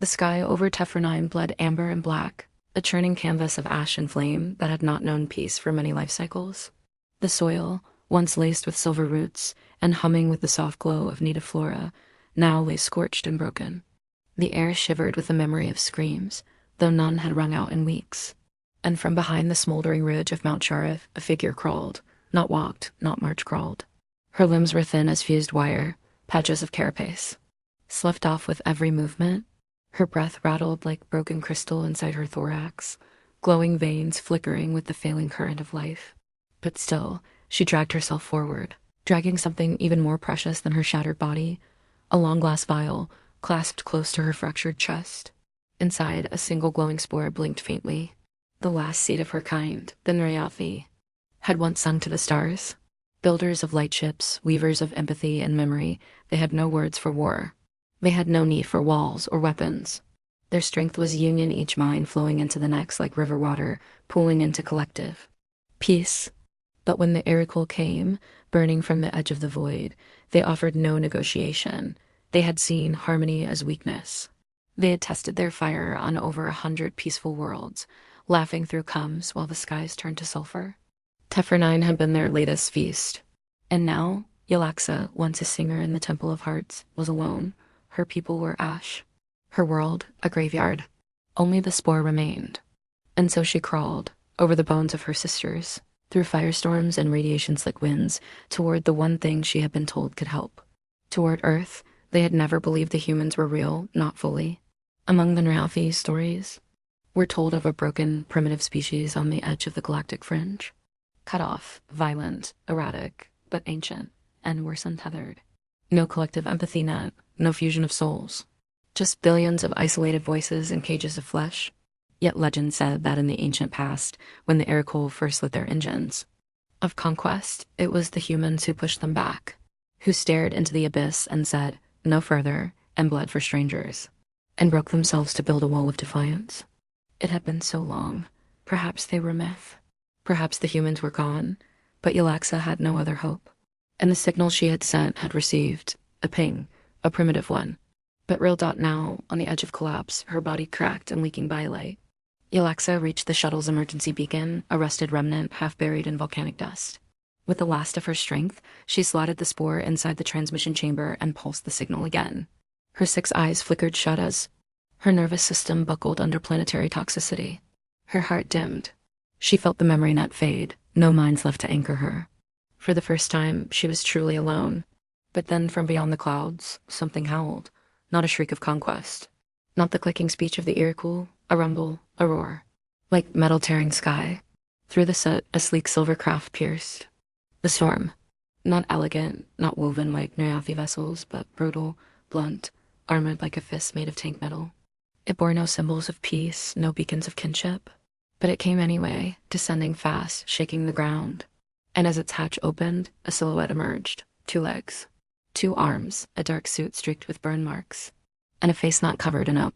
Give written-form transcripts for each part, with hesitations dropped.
The sky over Tefranine bled amber and black, a churning canvas of ash and flame that had not known peace for many life cycles. The soil, once laced with silver roots and humming with the soft glow of native flora, now lay scorched and broken. The air shivered with the memory of screams, though none had rung out in weeks. And from behind the smoldering ridge of Mount Sharif, a figure crawled, not walked, not march-crawled. Her limbs were thin as fused wire, patches of carapace. Sloughed off with every movement, her breath rattled like broken crystal inside her thorax, glowing veins flickering with the failing current of life. But still, she dragged herself forward, dragging something even more precious than her shattered body, a long glass vial clasped close to her fractured chest. Inside, a single glowing spore blinked faintly. The last seed of her kind, the Nrayathi, had once sung to the stars. Builders of light ships, weavers of empathy and memory, they had no words for war. They had no need for walls or weapons. Their strength was union, each mind flowing into the next like river water, pooling into collective peace. But when the Oracle came, burning from the edge of the void, they offered no negotiation. They had seen harmony as weakness. They had tested their fire on over 100 peaceful worlds, laughing through comes while the skies turned to sulfur. Tefranine had been their latest feast. And now, Yalaxa, once a singer in the Temple of Hearts, was alone. Her people were ash. Her world, a graveyard. Only the spore remained. And so she crawled, over the bones of her sisters, through firestorms and radiation-slick winds, toward the one thing she had been told could help. Toward Earth, they had never believed the humans were real, not fully. Among the Nrayathi stories, we're told of a broken, primitive species on the edge of the galactic fringe. Cut off, violent, erratic, but ancient, and worse untethered. No collective empathy net, no fusion of souls. Just billions of isolated voices in cages of flesh. Yet legend said that in the ancient past, when the Oracle first lit their engines of conquest, it was the humans who pushed them back, who stared into the abyss and said, no further, and bled for strangers, and broke themselves to build a wall of defiance. It had been so long. Perhaps they were myth. Perhaps the humans were gone, but Yalaxa had no other hope. And the signal she had sent had received, a ping, a primitive one. But real dot now, on the edge of collapse, her body cracked and leaking bylight. Yalaxa reached the shuttle's emergency beacon, a rusted remnant half buried in volcanic dust. With the last of her strength, she slotted the spore inside the transmission chamber and pulsed the signal again. Her 6 eyes flickered shut as her nervous system buckled under planetary toxicity. Her heart dimmed. She felt the memory net fade, no minds left to anchor her. For the first time, she was truly alone. But then from beyond the clouds, something howled. Not a shriek of conquest. Not the clicking speech of the Oracle, a rumble, a roar. Like metal tearing sky. Through the soot, a sleek silver craft pierced. The storm. Not elegant, not woven like Nrayathi vessels, but brutal, blunt, armored like a fist made of tank metal. It bore no symbols of peace, no beacons of kinship. But it came anyway, descending fast, shaking the ground. And as its hatch opened, a silhouette emerged. 2 legs. 2 arms, a dark suit streaked with burn marks. And a face not covered in a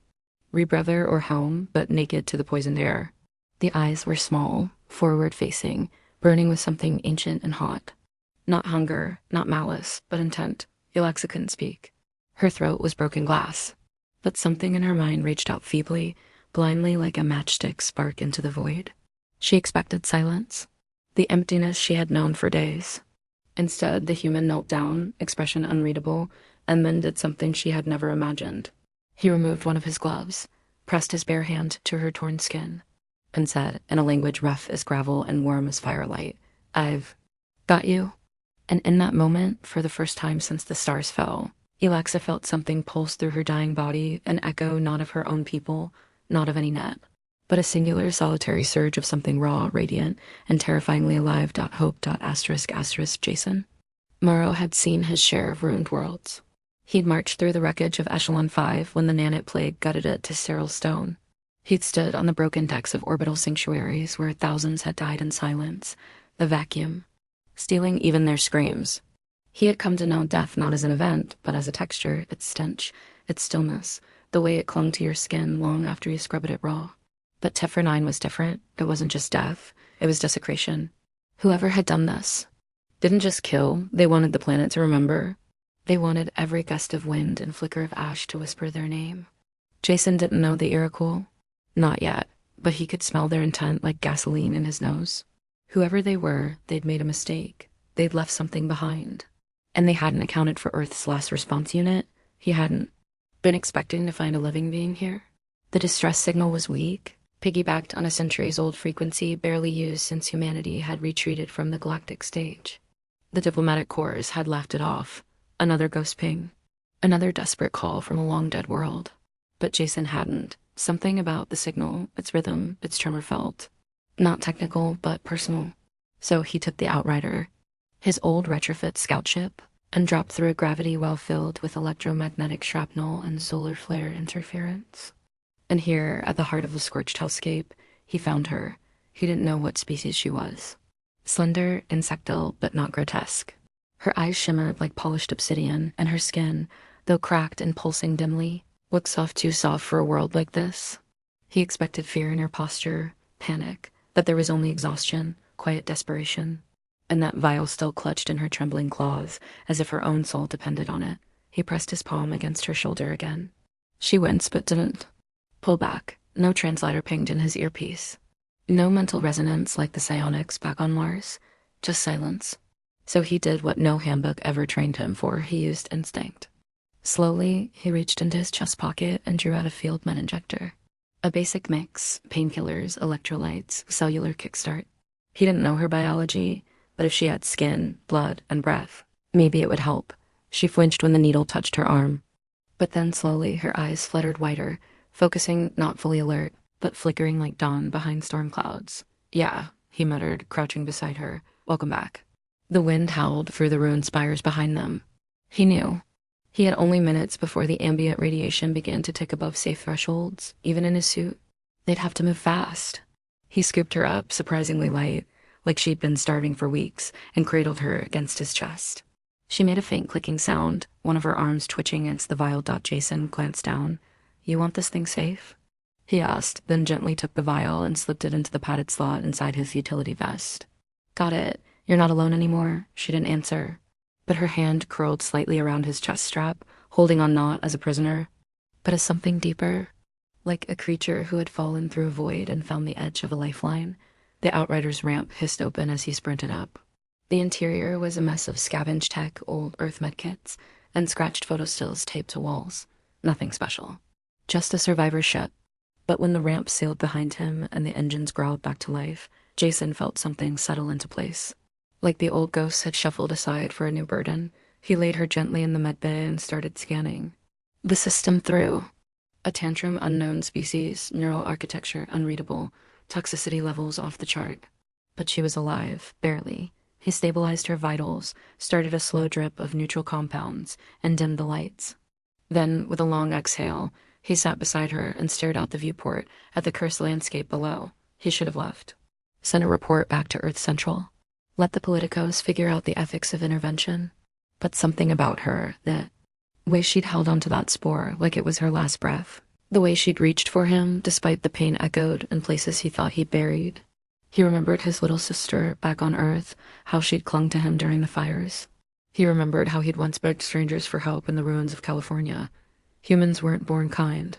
rebrother or helm, but naked to the poisoned air. The eyes were small, forward-facing, burning with something ancient and hot. Not hunger, not malice, but intent. Yalaxa couldn't speak. Her throat was broken glass. But something in her mind reached out feebly, blindly like a matchstick spark into the void. She expected silence, the emptiness she had known for days. Instead, the human knelt down, expression unreadable, and then did something she had never imagined. He removed one of his gloves, pressed his bare hand to her torn skin, and said, in a language rough as gravel and warm as firelight, "I've got you." And in that moment, for the first time since the stars fell, Yalaxa felt something pulse through her dying body, an echo not of her own people, not of any net, but a singular solitary surge of something raw, radiant, and terrifyingly alive. Hope. Jason. Morrow had seen his share of ruined worlds. He'd marched through the wreckage of Echelon 5 when the nanite plague gutted it to sterile stone. He'd stood on the broken decks of orbital sanctuaries where thousands had died in silence, the vacuum, stealing even their screams. He had come to know death not as an event, but as a texture, its stench, its stillness, the way it clung to your skin long after you scrubbed it raw. But Tefranine was different. It wasn't just death, it was desecration. Whoever had done this didn't just kill, they wanted the planet to remember. They wanted every gust of wind and flicker of ash to whisper their name. Jason didn't know the Iroquois. Not yet, but he could smell their intent like gasoline in his nose. Whoever they were, they'd made a mistake. They'd left something behind. And they hadn't accounted for Earth's last response unit. He hadn't been expecting to find a living being here. The distress signal was weak, piggybacked on a centuries-old frequency barely used since humanity had retreated from the galactic stage. The diplomatic corps had laughed it off. Another ghost ping. Another desperate call from a long-dead world. But Jason hadn't. Something about the signal, its rhythm, its tremor felt. Not technical, but personal. So he took the Outrider, his old retrofit scout ship, and dropped through a gravity well filled with electromagnetic shrapnel and solar flare interference. And here, at the heart of the scorched hellscape, he found her. He didn't know what species she was. Slender, insectal, but not grotesque. Her eyes shimmered like polished obsidian, and her skin, though cracked and pulsing dimly, looked too soft for a world like this. He expected fear in her posture, panic, but there was only exhaustion, quiet desperation. And that vial still clutched in her trembling claws, as if her own soul depended on it. He pressed his palm against her shoulder again. She winced but didn't pull back. No translator pinged in his earpiece. No mental resonance like the psionics back on Mars. Just silence. So he did what no handbook ever trained him for. He used instinct. Slowly, he reached into his chest pocket and drew out a field med injector. A basic mix, painkillers, electrolytes, cellular kickstart. He didn't know her biology, but if she had skin, blood, and breath, maybe it would help. She flinched when the needle touched her arm. But then slowly her eyes fluttered wider, focusing not fully alert, but flickering like dawn behind storm clouds. Yeah, he muttered, crouching beside her. Welcome back. The wind howled through the ruined spires behind them. He knew. He had only minutes before the ambient radiation began to tick above safe thresholds, even in his suit. They'd have to move fast. He scooped her up, surprisingly light, like she'd been starving for weeks, and cradled her against his chest. She made a faint clicking sound, one of her arms twitching against the vial. Jason glanced down. You want this thing safe? He asked, then gently took the vial and slipped it into the padded slot inside his utility vest. Got it. You're not alone anymore. She didn't answer. But her hand curled slightly around his chest strap, holding on not as a prisoner, but as something deeper, like a creature who had fallen through a void and found the edge of a lifeline. The Outrider's ramp hissed open as he sprinted up. The interior was a mess of scavenged tech, old Earth medkits, and scratched photostills taped to walls. Nothing special. Just a survivor ship. But when the ramp sailed behind him and the engines growled back to life, Jason felt something settle into place. Like the old ghosts had shuffled aside for a new burden, he laid her gently in the medbay and started scanning. The system through. A tantrum unknown species, neural architecture unreadable, toxicity levels off the chart. But she was alive, barely. He stabilized her vitals, started a slow drip of neutral compounds, and dimmed the lights. Then, with a long exhale, he sat beside her and stared out the viewport at the cursed landscape below. He should have left. Sent a report back to Earth Central. Let the politicos figure out the ethics of intervention. But something about her, the way she'd held onto that spore like it was her last breath. The way she'd reached for him, despite the pain echoed in places he thought he'd buried. He remembered his little sister back on Earth, how she'd clung to him during the fires. He remembered how he'd once begged strangers for help in the ruins of California. Humans weren't born kind.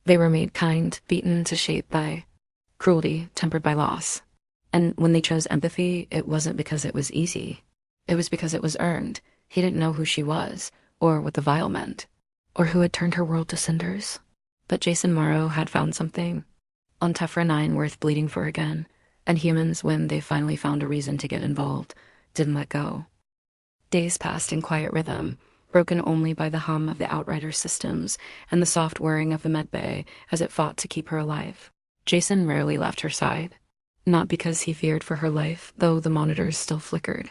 They were made kind, beaten to shape by cruelty, tempered by loss. And when they chose empathy, it wasn't because it was easy. It was because it was earned. He didn't know who she was, or what the vial meant, or who had turned her world to cinders. But Jason Morrow had found something on Tephra 9 worth bleeding for again, and humans, when they finally found a reason to get involved, didn't let go. Days passed in quiet rhythm, broken only by the hum of the Outrider systems and the soft whirring of the medbay as it fought to keep her alive. Jason rarely left her side. Not because he feared for her life, though the monitors still flickered,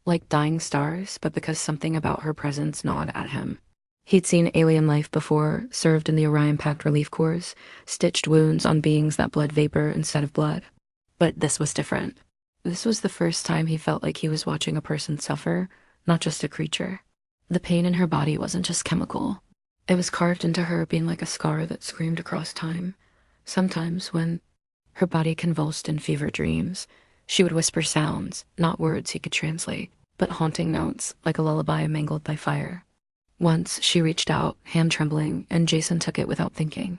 like dying stars, but because something about her presence gnawed at him. He'd seen alien life before, served in the Orion Pact relief corps, stitched wounds on beings that bled vapor instead of blood. But this was different. This was the first time he felt like he was watching a person suffer, not just a creature. The pain in her body wasn't just chemical. It was carved into her, being like a scar that screamed across time. Sometimes, when her body convulsed in fever dreams, she would whisper sounds, not words he could translate, but haunting notes, like a lullaby mangled by fire. Once, she reached out, hand trembling, and Jason took it without thinking.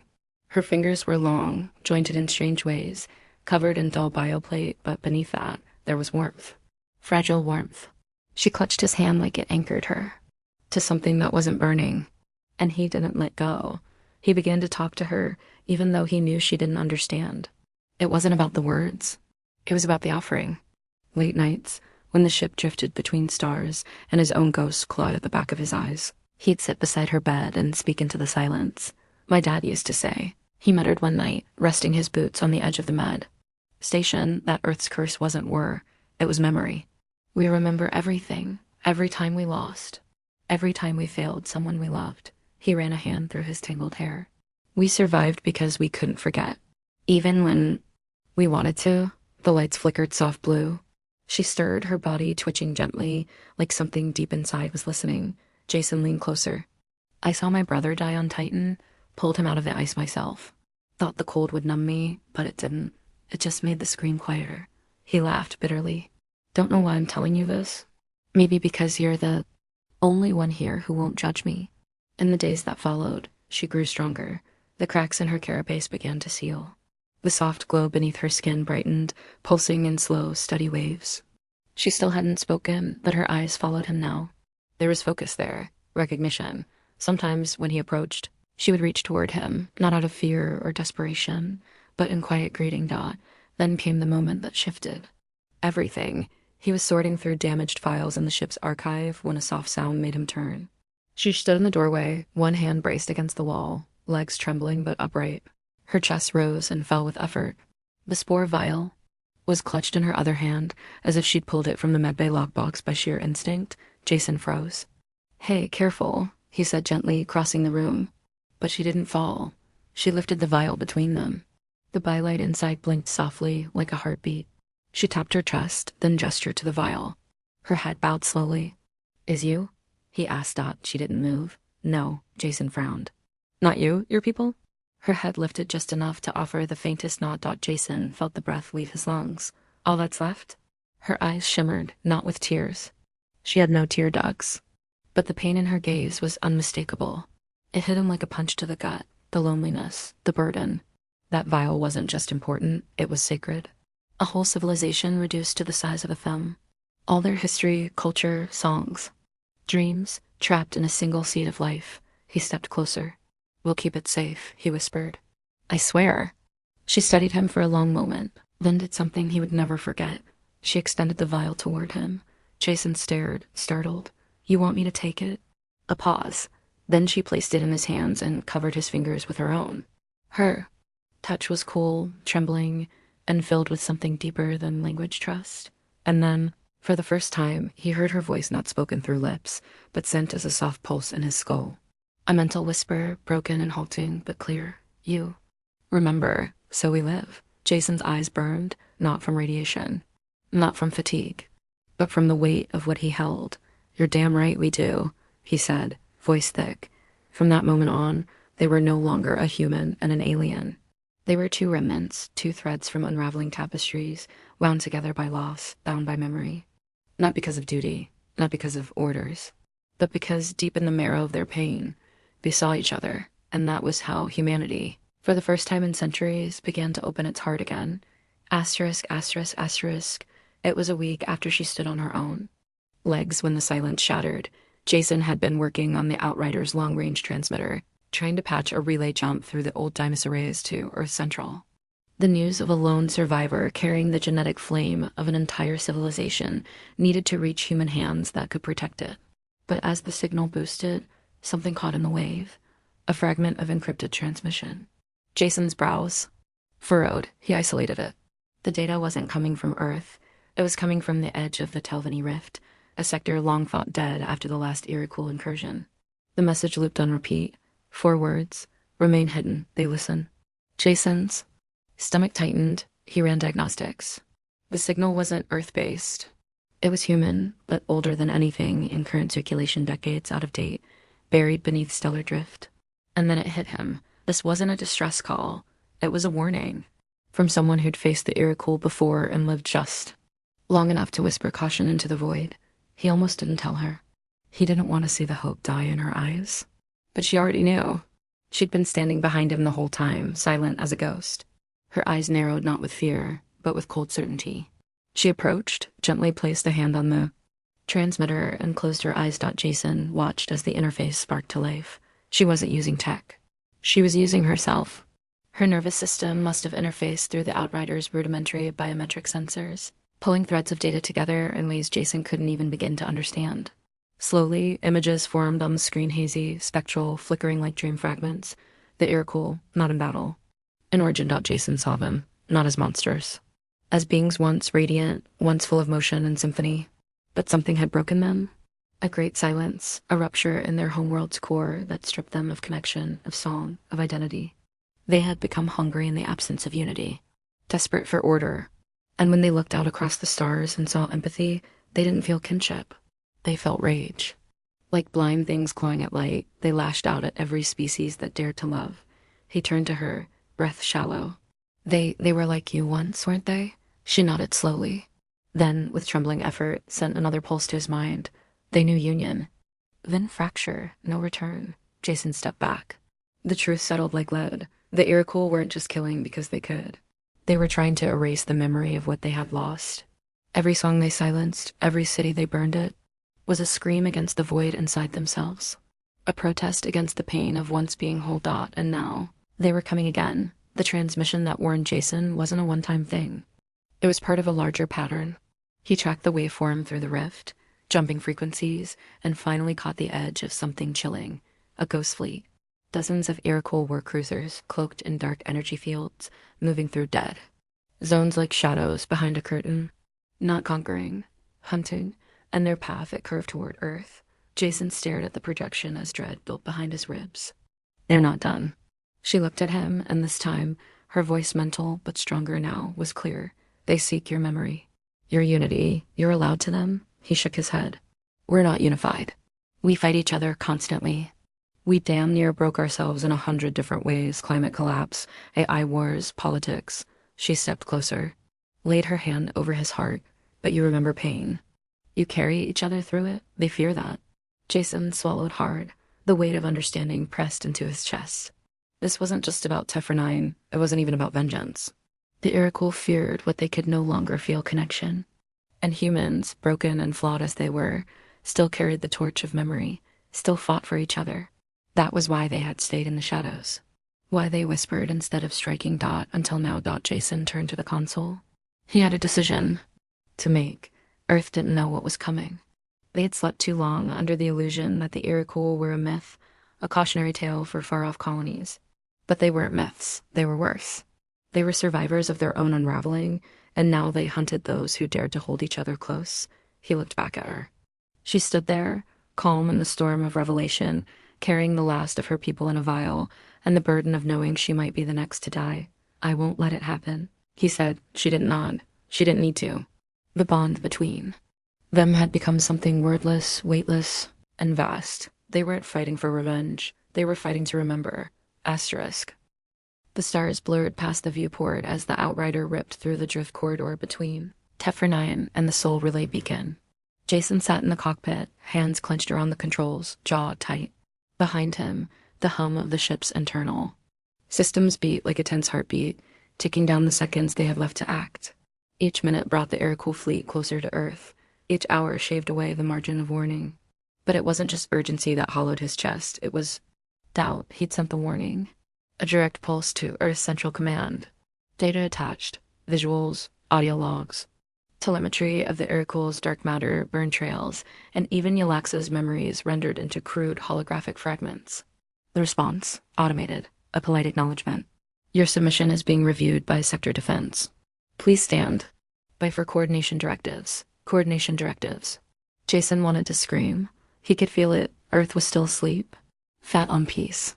Her fingers were long, jointed in strange ways, covered in dull bioplate, but beneath that, there was warmth. Fragile warmth. She clutched his hand like it anchored her to something that wasn't burning, and he didn't let go. He began to talk to her, even though he knew she didn't understand. It wasn't about the words. It was about the offering. Late nights, when the ship drifted between stars and his own ghost clawed at the back of his eyes, he'd sit beside her bed and speak into the silence. My dad used to say. He muttered one night, resting his boots on the edge of the med station, that Earth's curse wasn't war, it was memory. We remember everything, every time we lost, every time we failed someone we loved. He ran a hand through his tangled hair. We survived because we couldn't forget. Even when we wanted to, the lights flickered soft blue. She stirred, her body twitching gently, like something deep inside was listening. Jason leaned closer. I saw my brother die on Titan, pulled him out of the ice myself. Thought the cold would numb me, but it didn't. It just made the scream quieter. He laughed bitterly. Don't know why I'm telling you this. Maybe because you're the only one here who won't judge me. In the days that followed, she grew stronger. The cracks in her carapace began to seal. The soft glow beneath her skin brightened, pulsing in slow, steady waves. She still hadn't spoken, but her eyes followed him now. There was focus there, recognition. Sometimes, when he approached, she would reach toward him, not out of fear or desperation, but in quiet greeting. Then came the moment that shifted. Everything. He was sorting through damaged files in the ship's archive when a soft sound made him turn. She stood in the doorway, one hand braced against the wall, legs trembling but upright. Her chest rose and fell with effort. The spore vial was clutched in her other hand, as if she'd pulled it from the medbay lockbox by sheer instinct. Jason froze. Hey, careful, he said gently, crossing the room. But she didn't fall. She lifted the vial between them. The bylight inside blinked softly, like a heartbeat. She tapped her chest, then gestured to the vial. Her head bowed slowly. Is you? He asked. She didn't move. No, Jason frowned. Not you, your people? Her head lifted just enough to offer the faintest nod. Jason felt the breath leave his lungs. All that's left? Her eyes shimmered, not with tears. She had no tear ducts. But the pain in her gaze was unmistakable. It hit him like a punch to the gut, the loneliness, the burden. That vial wasn't just important, it was sacred. A whole civilization reduced to the size of a thumb. All their history, culture, songs. Dreams, trapped in a single seed of life. He stepped closer. We'll keep it safe, he whispered. I swear. She studied him for a long moment, then did something he would never forget. She extended the vial toward him. Jason stared, startled. You want me to take it? A pause. Then she placed it in his hands and covered his fingers with her own. Her touch was cool, trembling, and filled with something deeper than language trust. And then, for the first time, he heard her voice not spoken through lips, but sent as a soft pulse in his skull. A mental whisper, broken and halting, but clear. You. Remember, so we live. Jason's eyes burned, not from radiation, not from fatigue, but from the weight of what he held. You're damn right we do, he said, voice thick. From that moment on, they were no longer a human and an alien. They were two remnants, two threads from unraveling tapestries, wound together by loss, bound by memory. Not because of duty, not because of orders, but because deep in the marrow of their pain, they saw each other, and that was how humanity, for the first time in centuries, began to open its heart again. Asterisk, asterisk, asterisk. It was a week after she stood on her own. Legs when the silence shattered. Jason had been working on the Outrider's long-range transmitter, trying to patch a relay jump through the old Dimus arrays to Earth Central. The news of a lone survivor carrying the genetic flame of an entire civilization needed to reach human hands that could protect it. But as the signal boosted, something caught in the wave. A fragment of encrypted transmission. Jason's brows furrowed. He isolated it. The data wasn't coming from Earth. It was coming from the edge of the Telvanni Rift, a sector long thought dead after the last Iroquois incursion. The message looped on repeat. 4 words. Remain hidden. They listen. Jason's stomach tightened. He ran diagnostics. The signal wasn't Earth-based. It was human, but older than anything in current circulation, decades out of date, buried beneath stellar drift. And then it hit him. This wasn't a distress call. It was a warning. From someone who'd faced the Iroquois before and lived just long enough to whisper caution into the void. He almost didn't tell her. He didn't want to see the hope die in her eyes. But she already knew. She'd been standing behind him the whole time, silent as a ghost. Her eyes narrowed not with fear, but with cold certainty. She approached, gently placed a hand on the transmitter, and closed her eyes. Jason watched as the interface sparked to life. She wasn't using tech. She was using herself. Her nervous system must have interfaced through the Outrider's rudimentary biometric sensors, pulling threads of data together in ways Jason couldn't even begin to understand. Slowly, images formed on the screen, hazy, spectral, flickering like dream fragments. The Iroquois, not in battle. In origin. Jason saw them, not as monsters. As beings once radiant, once full of motion and symphony. But something had broken them. A great silence, a rupture in their homeworld's core that stripped them of connection, of song, of identity. They had become hungry in the absence of unity, desperate for order. And when they looked out across the stars and saw empathy, they didn't feel kinship. They felt rage. Like blind things clawing at light, they lashed out at every species that dared to love. He turned to her, breath shallow. They were like you once, weren't they? She nodded slowly. Then, with trembling effort, sent another pulse to his mind. They knew union. Then fracture, no return. Jason stepped back. The truth settled like lead. The Iroquois weren't just killing because they could. They were trying to erase the memory of what they had lost. Every song they silenced, every city they burned it, was a scream against the void inside themselves. A protest against the pain of once being whole. And now, they were coming again. The transmission that warned Jason wasn't a one-time thing. It was part of a larger pattern. He tracked the waveform through the rift, jumping frequencies, and finally caught the edge of something chilling. A ghost fleet. Dozens of Iroquois war cruisers, cloaked in dark energy fields, moving through dead zones like shadows behind a curtain. Not conquering, hunting, and their path it curved toward Earth. Jason stared at the projection as dread built behind his ribs. They're not done. She looked at him, and this time, her voice, mental but stronger now, was clear. They seek your memory. Your unity. You're allowed to them? He shook his head. We're not unified. We fight each other constantly. We damn near broke ourselves in 100 different ways. Climate collapse, AI wars, politics. She stepped closer, laid her hand over his heart. But you remember pain. You carry each other through it. They fear that. Jason swallowed hard. The weight of understanding pressed into his chest. This wasn't just about Tefranine. It wasn't even about vengeance. The Iroquois feared what they could no longer feel connection. And humans, broken and flawed as they were, still carried the torch of memory, still fought for each other. That was why they had stayed in the shadows. Why they whispered instead of striking. Until now. Jason turned to the console. He had a decision to make. Earth didn't know what was coming. They had slept too long under the illusion that the Iroquois were a myth, a cautionary tale for far-off colonies. But they weren't myths. They were worse. They were survivors of their own unraveling, and now they hunted those who dared to hold each other close. He looked back at her. She stood there, calm in the storm of revelation, carrying the last of her people in a vial, and the burden of knowing she might be the next to die. I won't let it happen, he said. She didn't nod. She didn't need to. The bond between them had become something wordless, weightless, and vast. They weren't fighting for revenge. They were fighting to remember. Asterisk. The stars blurred past the viewport as the Outrider ripped through the drift corridor between Tefranine and the Soul Relay Beacon. Jason sat in the cockpit, hands clenched around the controls, jaw tight. Behind him, the hum of the ship's internal systems beat like a tense heartbeat, ticking down the seconds they had left to act. Each minute brought the Iroquois fleet closer to Earth. Each hour shaved away the margin of warning. But it wasn't just urgency that hollowed his chest. It was doubt. He'd sent the warning. A direct pulse to Earth's central command. Data attached. Visuals, audio logs, telemetry of the Iroquois' dark matter, burn trails, and even Yalaxa's memories rendered into crude holographic fragments. The response, automated, a polite acknowledgement. Your submission is being reviewed by Sector Defense. Please stand. By for coordination directives. Coordination directives. Jason wanted to scream. He could feel it. Earth was still asleep. Fat on peace.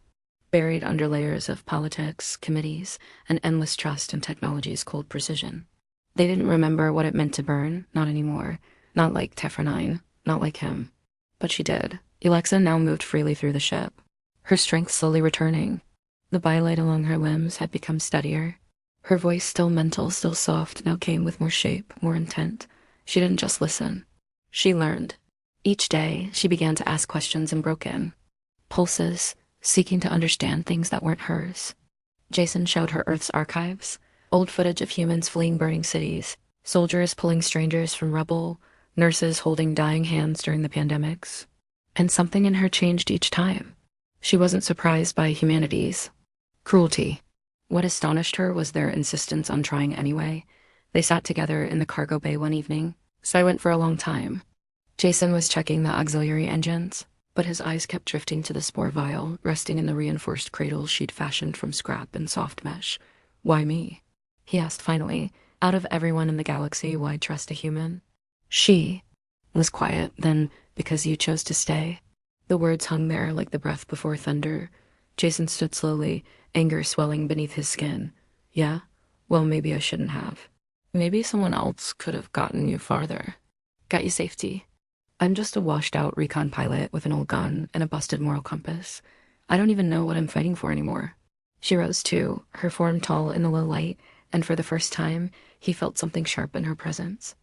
Buried under layers of politics, committees, and endless trust in technology's cold precision. They didn't remember what it meant to burn, not anymore. Not like Tefranine, not like him. But she did. Alexa now moved freely through the ship, her strength slowly returning. The bylight along her limbs had become steadier. Her voice, still mental, still soft, now came with more shape, more intent. She didn't just listen. She learned. Each day, she began to ask questions and broke in. Pulses, seeking to understand things that weren't hers. Jason showed her Earth's archives, old footage of humans fleeing burning cities, soldiers pulling strangers from rubble, nurses holding dying hands during the pandemics. And something in her changed each time. She wasn't surprised by humanity's cruelty. What astonished her was their insistence on trying anyway. They sat together in the cargo bay one evening, silent for a long time. Jason was checking the auxiliary engines, but his eyes kept drifting to the spore vial resting in the reinforced cradle she'd fashioned from scrap and soft mesh. Why me? He asked finally. Out of everyone in the galaxy, why trust a human? She was quiet, then, because you chose to stay. The words hung there like the breath before thunder. Jason stood slowly, anger swelling beneath his skin. Yeah? Well, maybe I shouldn't have. Maybe someone else could have gotten you farther. Got you safety. I'm just a washed-out recon pilot with an old gun and a busted moral compass. I don't even know what I'm fighting for anymore. She rose too, her form tall in the low light, and for the first time, he felt something sharp in her presence.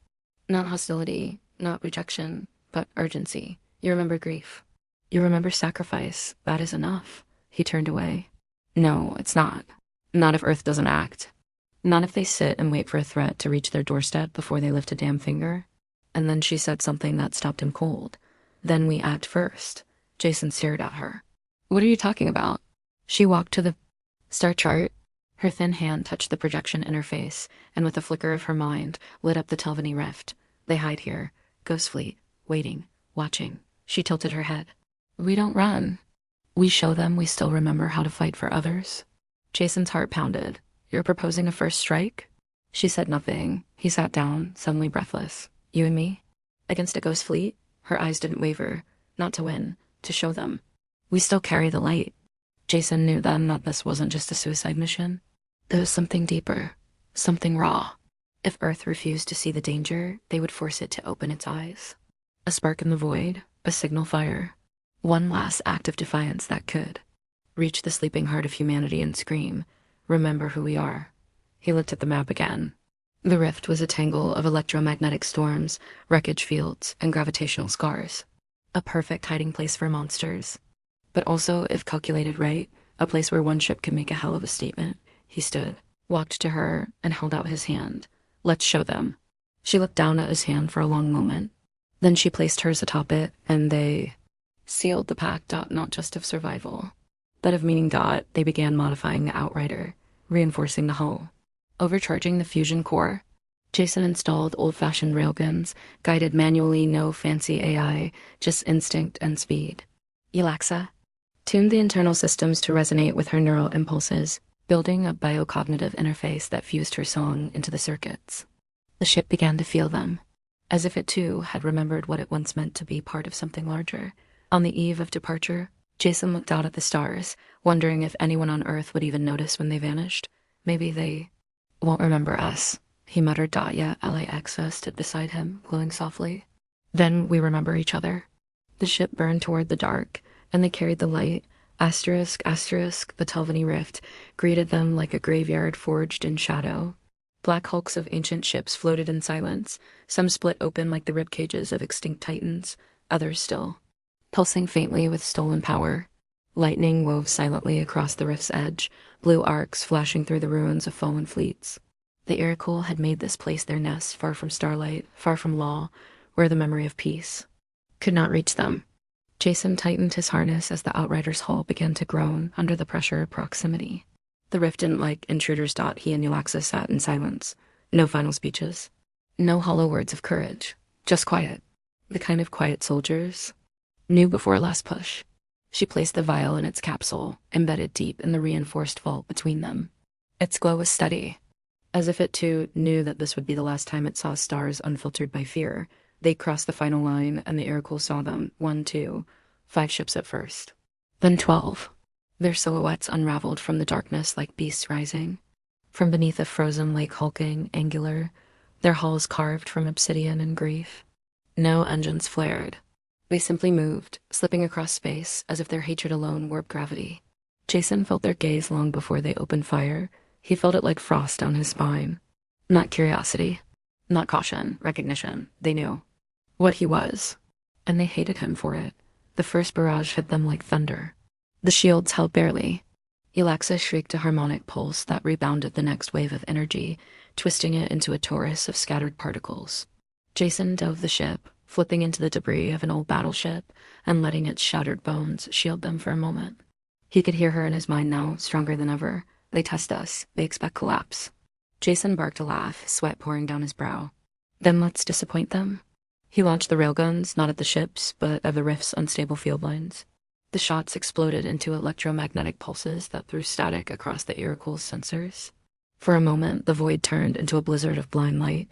Not hostility, not rejection, but urgency. You remember grief. You remember sacrifice. That is enough. He turned away. No, it's not. Not if Earth doesn't act. Not if they sit and wait for a threat to reach their doorstep before they lift a damn finger. And then she said something that stopped him cold. Then we act first. Jason stared at her. What are you talking about? She walked to the star chart. Her thin hand touched the projection in her face, and with a flicker of her mind, lit up the Telvanni rift. They hide here. Ghost fleet. Waiting. Watching. She tilted her head. We don't run. We show them we still remember how to fight for others. Jason's heart pounded. You're proposing a first strike? She said nothing. He sat down, suddenly breathless. You and me? Against a ghost fleet? Her eyes didn't waver. Not to win. To show them. We still carry the light. Jason knew then that this wasn't just a suicide mission. There was something deeper. Something raw. If Earth refused to see the danger, they would force it to open its eyes. A spark in the void. A signal fire. One last act of defiance that could reach the sleeping heart of humanity and scream, remember who we are. He looked at the map again. The rift was a tangle of electromagnetic storms, wreckage fields, and gravitational scars. A perfect hiding place for monsters. But also, if calculated right, a place where one ship could make a hell of a statement. He stood, walked to her, and held out his hand. Let's show them. She looked down at his hand for a long moment. Then she placed hers atop it, and they sealed the pact, not just of survival, but of meaning. They began modifying the Outrider, reinforcing the hull, overcharging the fusion core. Jason installed old-fashioned railguns, guided manually, no fancy AI, just instinct and speed. Alexa tuned the internal systems to resonate with her neural impulses, building a biocognitive interface that fused her song into the circuits. The ship began to feel them, as if it too had remembered what it once meant to be part of something larger. On the eve of departure, Jason looked out at the stars, wondering if anyone on Earth would even notice when they vanished. Maybe they won't remember us, he muttered. Yeah, LAXA stood beside him, glowing softly. Then we remember each other. The ship burned toward the dark, and they carried the light. Asterisk, asterisk, the Telvanni rift greeted them like a graveyard forged in shadow. Black hulks of ancient ships floated in silence, some split open like the rib cages of extinct titans, others still, pulsing faintly with stolen power. Lightning wove silently across the rift's edge, blue arcs flashing through the ruins of fallen fleets. The Iroquois had made this place their nest, far from starlight, far from law, where the memory of peace could not reach them. Jason tightened his harness as the Outrider's hull began to groan under the pressure of proximity. The rift didn't like intruders. He and Alexa sat in silence. No final speeches. No hollow words of courage. Just quiet. The kind of quiet soldiers knew before last push. She placed the vial in its capsule, embedded deep in the reinforced vault between them. Its glow was steady, as if it too knew that this would be the last time it saw stars unfiltered by fear. They crossed the final line, and the Iroquois saw them. 1, 2, 5 ships at first. Then 12. Their silhouettes unraveled from the darkness like beasts rising. From beneath a frozen lake hulking, angular, their hulls carved from obsidian and grief. No engines flared. They simply moved, slipping across space as if their hatred alone warped gravity. Jason felt their gaze long before they opened fire. He felt it like frost down his spine. Not curiosity. Not caution. Recognition. They knew what he was, and they hated him for it. The first barrage hit them like thunder. The shields held barely. Elaxa shrieked a harmonic pulse that rebounded the next wave of energy, twisting it into a torus of scattered particles. Jason dove the ship, flipping into the debris of an old battleship and letting its shattered bones shield them for a moment. He could hear her in his mind now, stronger than ever. They test us. They expect collapse. Jason barked a laugh, sweat pouring down his brow. Then let's disappoint them. He launched the railguns, not at the ships, but at the rift's unstable field lines. The shots exploded into electromagnetic pulses that threw static across the Iroquois sensors. For a moment, the void turned into a blizzard of blind light.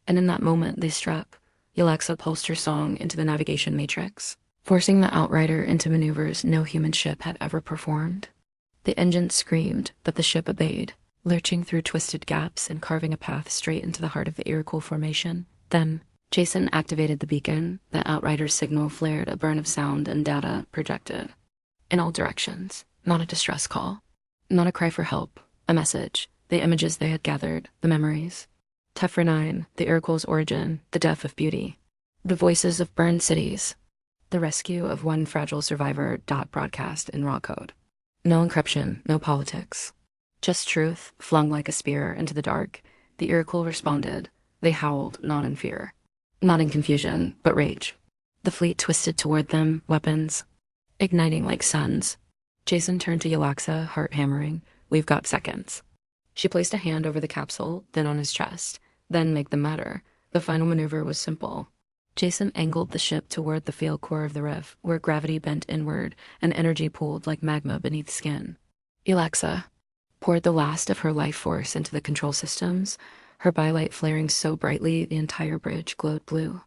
And in that moment, they struck. Elaxa pulsed her song into the navigation matrix, forcing the Outrider into maneuvers no human ship had ever performed. The engines screamed, but the ship obeyed, lurching through twisted gaps and carving a path straight into the heart of the Iroquois formation. Then, Jason activated the beacon. The Outrider's signal flared, a burn of sound and data projected. In all directions. Not a distress call. Not a cry for help. A message. The images they had gathered. The memories. Tefra 9, the Iroquois' origin, the death of beauty. The voices of burned cities. The rescue of one fragile survivor. Broadcast in raw code. No encryption, no politics. Just truth, flung like a spear into the dark. The Iroquois responded. They howled, not in fear. Not in confusion, but rage. The fleet twisted toward them, weapons igniting like suns. Jason turned to Elaxa, heart hammering. We've got seconds. She placed a hand over the capsule, then on his chest. Then make them matter. The final maneuver was simple. Jason angled the ship toward the field core of the rift, where gravity bent inward and energy pooled like magma beneath skin. Elaxa poured the last of her life force into the control systems, her bylight flaring so brightly the entire bridge glowed blue.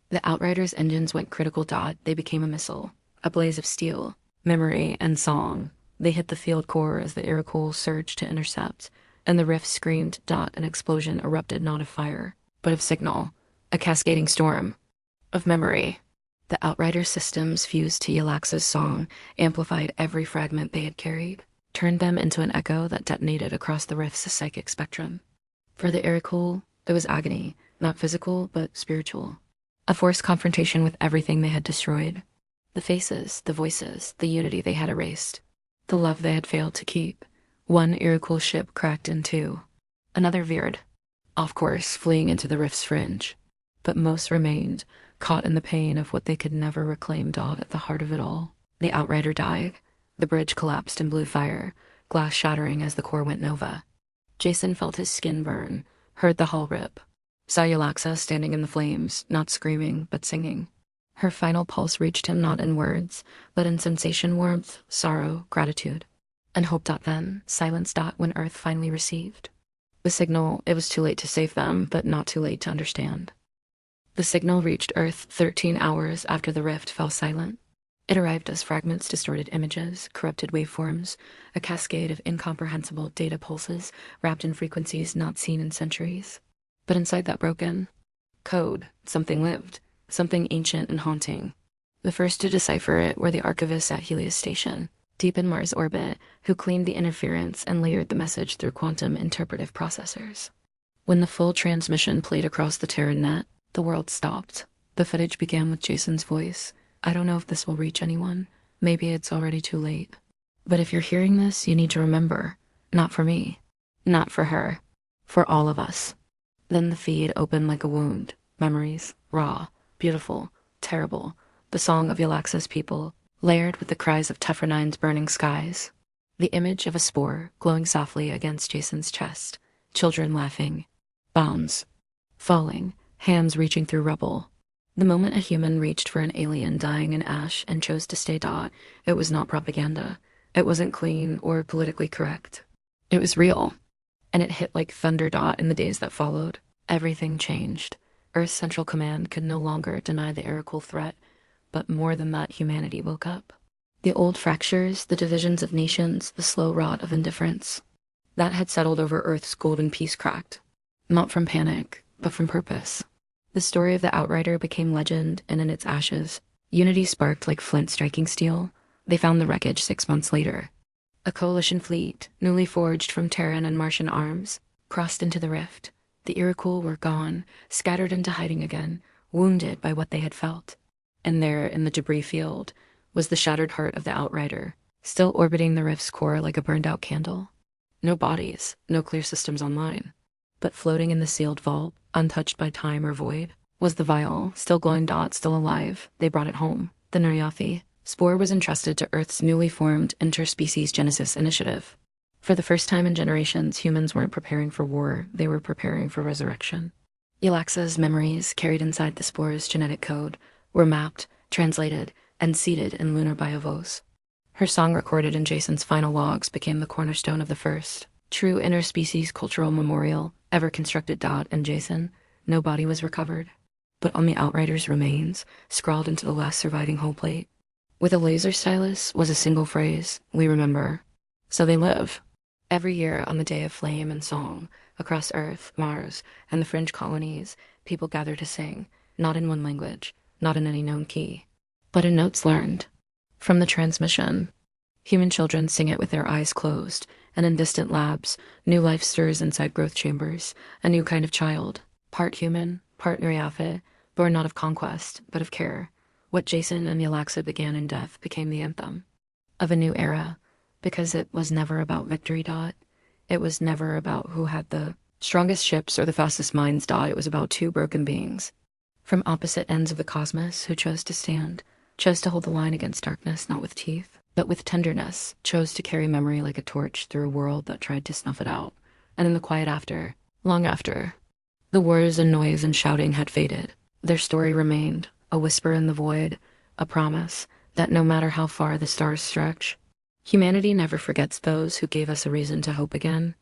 The Outrider's engines went critical dot. They became a missile, a blaze of steel, memory, and song. They hit the field core as the Iroquois surged to intercept, and the rift screamed. An explosion erupted, not of fire, but of signal, a cascading storm of memory. The Outrider systems fused to Elaxa's song, amplified every fragment they had carried, turned them into an echo that detonated across the rift's psychic spectrum. For the Iroquois, there was agony, not physical, but spiritual. A forced confrontation with everything they had destroyed. The faces, the voices, the unity they had erased. The love they had failed to keep. One Iroquois ship cracked in two. Another veered, off course, fleeing into the rift's fringe. But most remained, caught in the pain of what they could never reclaim. At the heart of it all, the Outrider died. The bridge collapsed in blue fire, glass shattering as the core went nova. Jason felt his skin burn, heard the hull rip. Saw Elaxa standing in the flames, not screaming, but singing. Her final pulse reached him not in words, but in sensation, warmth, sorrow, gratitude. And hope. Then, silence. When Earth finally received the signal, it was too late to save them, but not too late to understand. The signal reached Earth 13 hours after the rift fell silent. It arrived as fragments, distorted images, corrupted waveforms, a cascade of incomprehensible data pulses wrapped in frequencies not seen in centuries. But inside that broken code, something lived, something ancient and haunting. The first to decipher it were the archivists at Helios Station, deep in Mars orbit, who cleaned the interference and layered the message through quantum interpretive processors. When the full transmission played across the Terran net, the world stopped. The footage began with Jason's voice. I don't know if this will reach anyone. Maybe it's already too late. But if you're hearing this, you need to remember. Not for me. Not for her. For all of us. Then the feed opened like a wound. Memories. Raw. Beautiful. Terrible. The song of Elaxa's people, layered with the cries of Tefra 9's burning skies. The image of a spore glowing softly against Jason's chest. Children laughing. Bombs falling. Hands reaching through rubble. The moment a human reached for an alien dying in ash and chose to stay. It was not propaganda. It wasn't clean or politically correct. It was real. And it hit like thunder. In the days that followed, everything changed. Earth's Central Command could no longer deny the Iroquois threat, but more than that, humanity woke up. The old fractures, the divisions of nations, the slow rot of indifference, that had settled over Earth's golden peace cracked. Not from panic, but from purpose. The story of the Outrider became legend, and in its ashes, unity sparked like flint striking steel. They found the wreckage 6 months later. A coalition fleet, newly forged from Terran and Martian arms, crossed into the rift. The Iroquois were gone, scattered into hiding again, wounded by what they had felt. And there, in the debris field, was the shattered heart of the Outrider, still orbiting the rift's core like a burned-out candle. No bodies, no clear systems online. But floating in the sealed vault, untouched by time or void, was the vial, still glowing dot, still alive. They brought it home. The Nuryathi spore was entrusted to Earth's newly formed Interspecies Genesis Initiative. For the first time in generations, humans weren't preparing for war, they were preparing for resurrection. Ylaxa's memories, carried inside the spore's genetic code, were mapped, translated, and seeded in lunar biovos. Her song recorded in Jason's final logs became the cornerstone of the first, true interspecies cultural memorial ever constructed. And Jason, no body was recovered. But on the Outrider's remains, scrawled into the last surviving hull plate, with a laser stylus, was a single phrase, "We remember." So they live. Every year on the Day of Flame and Song, across Earth, Mars, and the fringe colonies, people gather to sing, not in one language, not in any known key, but in notes learned from the transmission. Human children sing it with their eyes closed, and in distant labs, new life stirs inside growth chambers, a new kind of child, part human, part Nuryafi, born not of conquest, but of care. What Jason and Ylaxa began in death became the anthem of a new era, because it was never about victory. It was never about who had the strongest ships or the fastest minds. It was about two broken beings from opposite ends of the cosmos who chose to stand, chose to hold the line against darkness, not with teeth, but with tenderness, chose to carry memory like a torch through a world that tried to snuff it out. And in the quiet after, long after, the wars and noise and shouting had faded, their story remained, a whisper in the void, a promise that no matter how far the stars stretch, humanity never forgets those who gave us a reason to hope again.